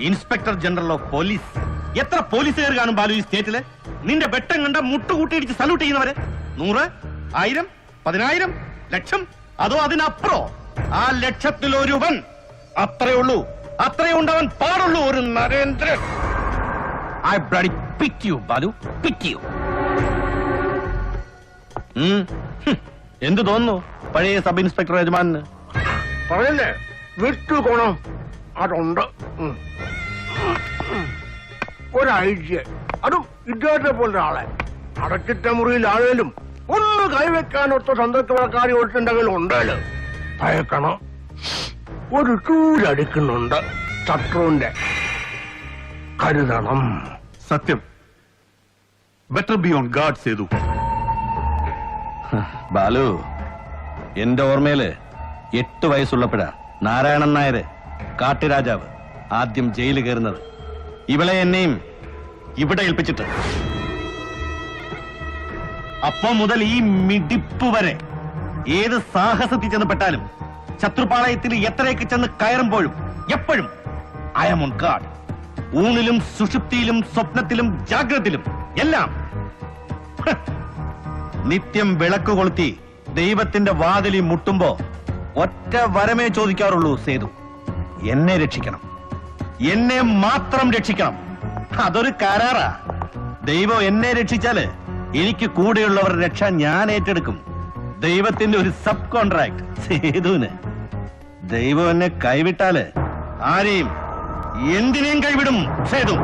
Inspector general of police. എത്ര പോലീസുകാർ കാണും ബാലു ഈ സ്റ്റേറ്റില്? നിന്റെ വെട്ടം കണ്ട മുട്ടുകൂട്ടിയിടിച്ച് സല്യൂട്ട് ചെയ്യുന്നവരെ 100, 1000, 10000, ലക്ഷം, അതോ അതിനപ്പുറോ? ആ ലക്ഷത്തിലൊരുവൻ. അത്രേ ഉള്ളൂ, അത്രേ ഉണ്ടവൻ പാടുള്ളൂ ഒരു Narendran. I bloody pity you, Balu, pity you. എന്ത് തോന്നുന്നു പഴയ സബ് ഇൻസ്പെക്ടർ യജമാനന്? പറയല്ലേ, വിട്ടു കോണം അതുണ്ട്. ഒരു ഐഡിയ, അതും ഇദ്ദേഹത്തെ പോലെ ആളെ അടച്ചിട്ട മുറിയിൽ ആളേലും ഒന്ന് കൈവെക്കാനൊത്ത സന്തോഷക്കാരി ഒട്ടുണ്ടെങ്കിൽ ഉണ്ടല്ലോ ഭയക്കണം. ഒരു ചൂരടിക്കുന്നുണ്ട് ശത്രുവിന്റെ, കരുതണം. സത്യം. Better be on guard Sethu. Balu, എന്റെ ഓർമ്മയില് 8 വയസ്സുള്ളപ്പോഴാ നാരായണൻ നായര് കാട്ടുരാജാവ് ആദ്യം ജയിലിൽ കയറുന്നത്. ഇവളെ എന്നെയും ഇവിടെ ഏൽപ്പിച്ചിട്ട്. അപ്പൊ മുതൽ ഈ മിടിപ്പ് വരെ ഏത് സാഹസത്തിൽ ചെന്ന് പെട്ടാലും, ശത്രുപാളയത്തിൽ എത്രയൊക്കെ ചെന്ന് കയറുമ്പോഴും എപ്പോഴും ഐ ആം ഓൺ ഗാർഡ്. ഊണിലും സുഷുപ്തിയിലും സ്വപ്നത്തിലും ജാഗ്രതയിലും എല്ലാം. നിത്യം വിളക്ക് കൊളുത്തി ദൈവത്തിന്റെ വാതിലിൽ മുട്ടുമ്പോ ഒറ്റ വരമേ ചോദിക്കാറുള്ളൂ സേതു, എന്നെ രക്ഷിക്കണം, എന്നെ മാത്രം രക്ഷിക്കണം. അതൊരു കരാറാ. ദൈവം എന്നെ രക്ഷിച്ചാല് എനിക്ക് കൂടെയുള്ളവരുടെ രക്ഷ ഞാൻ ഏറ്റെടുക്കും. ദൈവത്തിന്റെ ഒരു സബ് കോൺട്രാക്ട് സേതുവിന്. ദൈവം എന്നെ കൈവിട്ടാല് ആരെയും എന്തിനേയും കൈവിടും സേതു.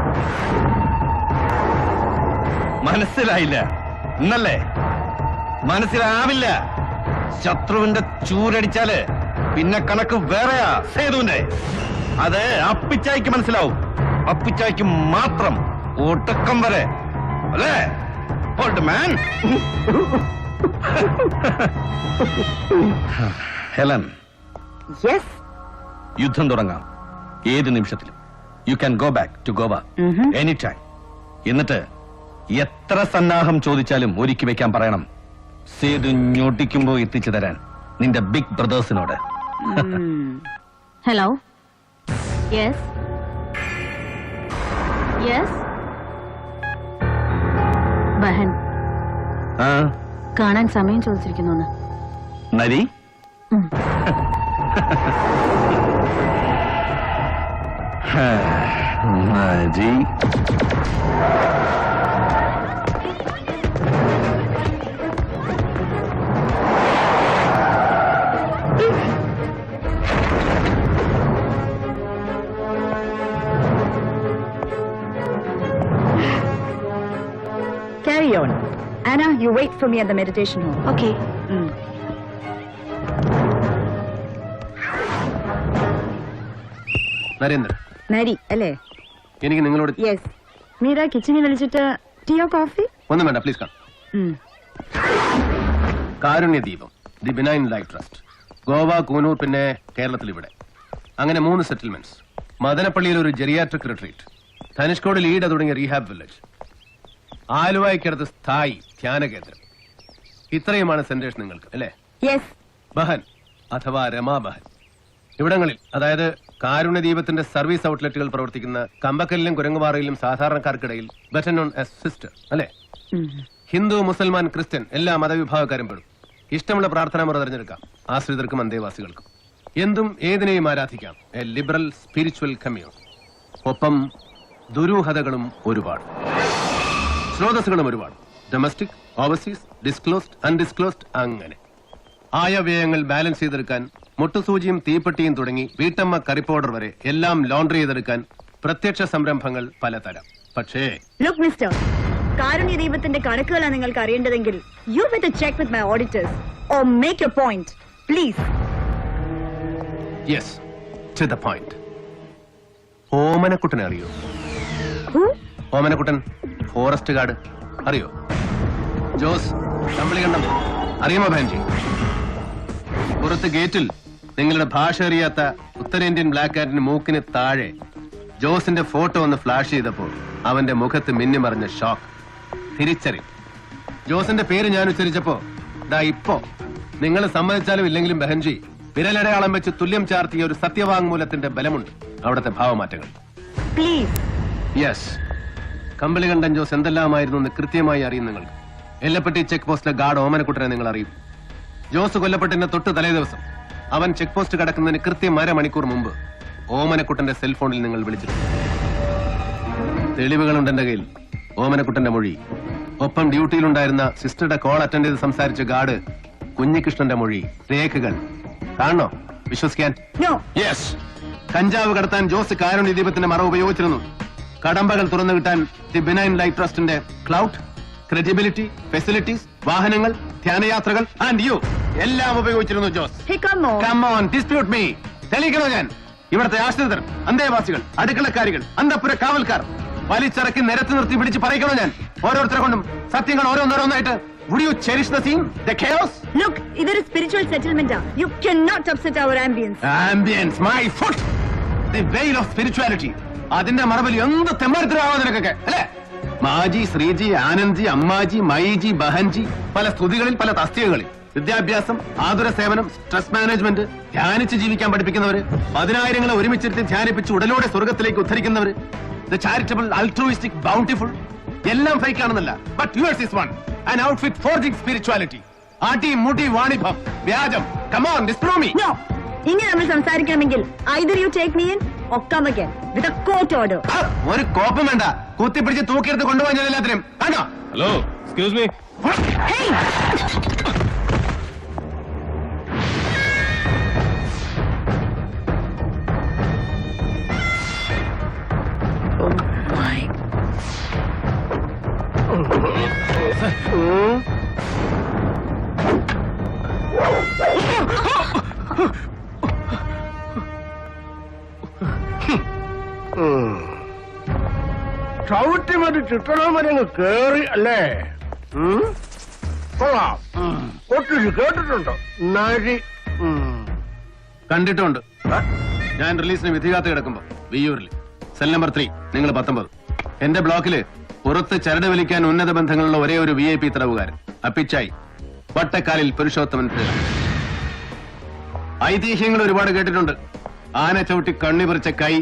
മനസ്സിലായില്ല എന്നല്ലേ? മനസ്സിലാവില്ല. ശത്രുവിന്റെ ചൂരടിച്ചാല് പിന്നെ കണക്ക് വേറെയാ സേതുവിന്റെ. അത് അപ്പിച്ചായിക്ക് മനസ്സിലാവും. അപ്പിച്ചായിക്ക് മാത്രം, ഒട്ടക്കം വരെ. അല്ലേ ഓൾഡ് മാൻ? ഹെലൻ, യുദ്ധം തുടങ്ങാം ഏത് നിമിഷത്തിലും. You can go back to Goa any time. എന്നിട്ട് എത്ര സന്നാഹം ചോദിച്ചാലും ഒരുക്കി വെക്കാൻ പറയണം. സേതു ഞൊട്ടിക്കുമ്പോ എത്തിച്ചു തരാൻ നിന്റെ ബിഗ് ബ്രദേഴ്സിനോട്. ഹലോ. Yes yes. ബഹൻ കാണാൻ സമയം ചോദിച്ചിരിക്കുന്നു. നരി, നരി. Carry on. Anna, you wait for me at the meditation hall. Okay. Narendra, നരി അല്ലേ? എനിക്ക് നിങ്ങളോട് യെസ്. മീര കിച്ചണിൽ വിളിച്ചിട്ട് ടീയോ കോഫി ഒന്നും വേണ്ട, please come. Karunya Deepam, the benign life trust, Goa, Coonoor, പിന്നെ കേരളത്തിൽ ഇവിടെ. അങ്ങനെ 3 സെറ്റിൽമെന്റ്സ്. മദനപ്പള്ളിയിൽ ഒരു ജെറിയാട്രിക് റിട്രീറ്റ്, ധനുഷ്കോടിൽ ഈട തുടങ്ങിയ റീഹാബ് വില്ലേജ്, ആലുവായ്ക്കടുത്ത് സ്ഥായി ധ്യാന കേന്ദ്രം. ഇത്രയുമാണ് സെന്റേഴ്സ് നിങ്ങൾക്ക് അല്ലേ? യെസ്. ബഹൻ അഥവാ രമാ ബഹൻ ഇവിടങ്ങളിൽ, അതായത് കാരുണ്യദീപത്തിന്റെ സർവീസ് ഔട്ട്ലെറ്റുകൾ പ്രവർത്തിക്കുന്ന കമ്പക്കലിലും കുരങ്ങുപാറയിലും സാധാരണക്കാർക്കിടയിൽ ബെറ്റർ നോൺ ആസ് സിസ്റ്റർ അല്ലേ? ഹിന്ദു, മുസൽമാൻ, ക്രിസ്ത്യൻ എല്ലാ മതവിഭാഗക്കാരും പെടും. ഇഷ്ടമുള്ള പ്രാർത്ഥനാ മുറ തിരഞ്ഞെടുക്കാം, ആശ്രിതർക്കും അന്തേവാസികൾക്കും. എന്തും ഏതിനെയും ആരാധിക്കാം. A liberal spiritual commune. ഒപ്പം ദുരൂഹതകളും ഒരുപാട്, സ്രോതസ്സുകളും ഒരുപാട്. ഡൊമസ്റ്റിക്, ഓവർസീസ്, ഡിസ്ക്ലോസ്ഡ്, അൺഡിസ്ക്ലോസ്ഡ്, അങ്ങനെ ആയവ്യയങ്ങൾ ബാലൻസ് ചെയ്തെടുക്കാൻ മുട്ടുസൂചിയും തീപ്പെട്ടിയും തുടങ്ങി വീട്ടമ്മ കറി പൗഡർ വരെ എല്ലാം ലോണ്ടറി ചെയ്തെടുക്കാൻ പ്രത്യക്ഷ സംരംഭങ്ങൾ പലതരം. പക്ഷേ ലുക്ക് മിസ്റ്റർ, കാരുണ്യ ദീപത്തിന്റെ കണക്കുകളാണ് നിങ്ങൾക്ക് അറിയേണ്ടതെങ്കിൽ you better check with my auditors or make your point please. Yes, to the point. ഓമനക്കുട്ടനെ അറിയോ? ഓമനക്കുട്ടൻ, ഫോറസ്റ്റ് ഗാർഡ്, അറിയോ? ജോസ് കമ്പളികണ്ണം അറിയുമോ ബാൻജി? പുറത്ത് ഗേറ്റിൽ നിങ്ങളുടെ ഭാഷ അറിയാത്ത ഉത്തരേന്ത്യൻ ബ്ലാക്ക് കാറ്റിന് മൂക്കിന് താഴെ ജോസിന്റെ ഫോട്ടോ ഒന്ന് ഫ്ലാഷ് ചെയ്തപ്പോൾ അവന്റെ മുഖത്ത് മിന്നിമറിഞ്ഞ ഷോക്ക്, തിരിച്ചറിയും. ജോസിന്റെ പേര് ഞാൻ ഉച്ചരിച്ചപ്പോ ദാ ഇപ്പോ നിങ്ങൾ സമ്മതിച്ചാലും ഇല്ലെങ്കിലും ബഹൻജി വിരലടയാളം വെച്ച് തുല്യം ചാർത്തിയ ഒരു സത്യവാങ്മൂലത്തിന്റെ ബലമുണ്ട് അവിടുത്തെ ഭാവമാറ്റങ്ങൾ. പ്ലീസ്. യെസ്, കമ്പളികണ്ഠൻ ജോസ് എന്തെല്ലാമായിരുന്നു എന്ന് കൃത്യമായി അറിയും നിങ്ങൾക്ക്. എല്ലപ്പെട്ടി ചെക്ക് പോസ്റ്റിലെ ഗാർഡ് ഓമനക്കുട്ടനെ നിങ്ങൾ അറിയും. ജോസ് കൊല്ലപ്പെട്ടതിന്റെ തൊട്ട് തലേ ദിവസം അവൻ ചെക്ക് പോസ്റ്റ് കടക്കുന്നതിന് കൃത്യം അരമണിക്കൂർ മുമ്പ് ഓമനക്കുട്ടന്റെ സെൽഫോണിൽ നിങ്ങൾ വിളിച്ചിരുന്നു. തെളിവുകളുണ്ട് എന്റെ കയ്യിൽ. ഓമനക്കുട്ടന്റെ മൊഴി, ഒപ്പം ഡ്യൂട്ടിയിലുണ്ടായിരുന്ന സിസ്റ്ററുടെ കോൾ അറ്റൻഡ് ചെയ്ത് സംസാരിച്ച ഗാർഡ് കുഞ്ഞികൃഷ്ണന്റെ മൊഴി, രേഖകൾ കാണണോ? വിശ്വസിക്കാൻ? No. യെസ്, കഞ്ചാവ് കടത്താൻ ജോസ് കാരുണ്യ ദീപത്തിന്റെ മറ ഉപയോഗിച്ചിരുന്നു. കടമ്പകൾ തുറന്നു കിട്ടാൻ ദി ബിനൈൻ ലൈഫ് ട്രസ്റ്റിന്റെ ക്ലൗഡ്, ക്രെഡിബിലിറ്റി, ഫെസിലിറ്റീസ്, വാഹനങ്ങൾ, ധ്യാനയാത്രകൾ ആൻഡ് യു എല്ലാം ഉപയോഗിച്ചിരുന്നു Jose. Hey, come on. Come on, dispute me. തെളിയിക്കണോ ഞാൻ? ഇവിടുത്തെ ആശ്രിതർ, അന്തേവാസികൾ, അടുക്കളക്കാരികൾ, അന്തപ്പുര കാവൽക്കാർ വലിച്ചിറക്കി നിരത്തി നിർത്തി പിടിച്ച് പറയിക്കണോ ഞാൻ? ഓരോരുത്തരെ കൊണ്ടും സത്യങ്ങൾ ഓരോന്നോരോന്നായിട്ട്. Would you cherish the scene, the chaos? Look, ഇതൊരു spiritual settlement. You cannot upset our ambience. Ambience, my foot. The veil of spirituality. അതിന്റെ മറവിൽ എന്ത് തെമ്മാരത്തിലാവാ നിനക്കൊക്കെ, അല്ലേ? മാജി, ശ്രീജി, ആനന്ദ്ജി, അമ്മാജി, മൈജി, ബഹൻജി, പല സ്തുതികളിൽ, പല തസ്തികകളിൽ. വിദ്യാഭ്യാസം, ആതുര സേവനം, സ്ട്രെസ് മാനേജ്മെന്റ്, ധ്യാനിച്ച് ജീവിക്കാൻ പഠിപ്പിക്കുന്നവര്, 10,000 ഒരുമിച്ചിരുത്തി ധ്യാനിപ്പിച്ച് ഉടലോടെ സ്വർഗത്തിലേക്ക് ഉദ്ധരിക്കുന്നവര്, ദ ചാരിറ്റബിൾ, അൾട്രൂയിസ്റ്റിക്, ബൗണ്ടിഫുൾ, എല്ലാം ഫേക്ക് ആണെന്നല്ല. But yours is one, an outfit forging spirituality. ആട്ടി മുടി വാണിഭം, വ്യാജം. Come on, disprove me. No. ഇങ്ങനെ നമ്മൾ സംസാരിക്കണമെങ്കിൽ either you take me in or come again with a court order. ഒരു കോപ്പം വേണ്ട, കുത്തിപ്പിടിച്ച് തൂക്കിയെടുത്ത് കൊണ്ടുപോകാൻ ഞാൻ എല്ലാത്തിനും. ആണോ? Hello, excuse me. Hey! ചവിട്ടി മതി ചിത്രമരങ്ങ് കേറി അല്ലേ? കൊള്ളാം. ഒത്തിരി കേട്ടിട്ടുണ്ടോ? നരി. കണ്ടിട്ടുണ്ട്. ഞാൻ റിലീസിന് വിധികാത്ത് കിടക്കുമ്പോ വിയ്യൂരിൽ സെൽ നമ്പർ 3, നിങ്ങൾ 19. എന്റെ ബ്ലോക്കില് പുറത്ത് ചരട് വലിക്കാൻ ഉന്നത ബന്ധങ്ങളുള്ള ഒരേ ഒരു VIP തടവുകാരൻ അപ്പിച്ചായി, വട്ടക്കാലിൽ പുരുഷോത്തമൻ പിള്ള. ഐതിഹ്യങ്ങൾ ഒരുപാട് കേട്ടിട്ടുണ്ട്. ആന ചവിട്ടി കണ്ണി പറിച്ച കൈ,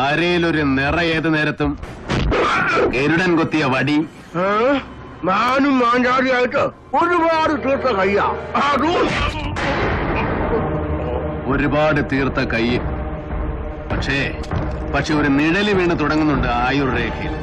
അരയിലൊരു നിറ ഏത് നേരത്തും, ഗരുഡൻ കൊത്തിയ വടി. ഞാനും മാഞ്ചാടിയായിട്ട് ഒരുപാട് തീർത്ത കയ്യാ. ഒരുപാട് തീർത്ത കൈ. പക്ഷേ ഒരു നിഴല് വീണ് തുടങ്ങുന്നുണ്ട് ആയുർരേഖയിൽ.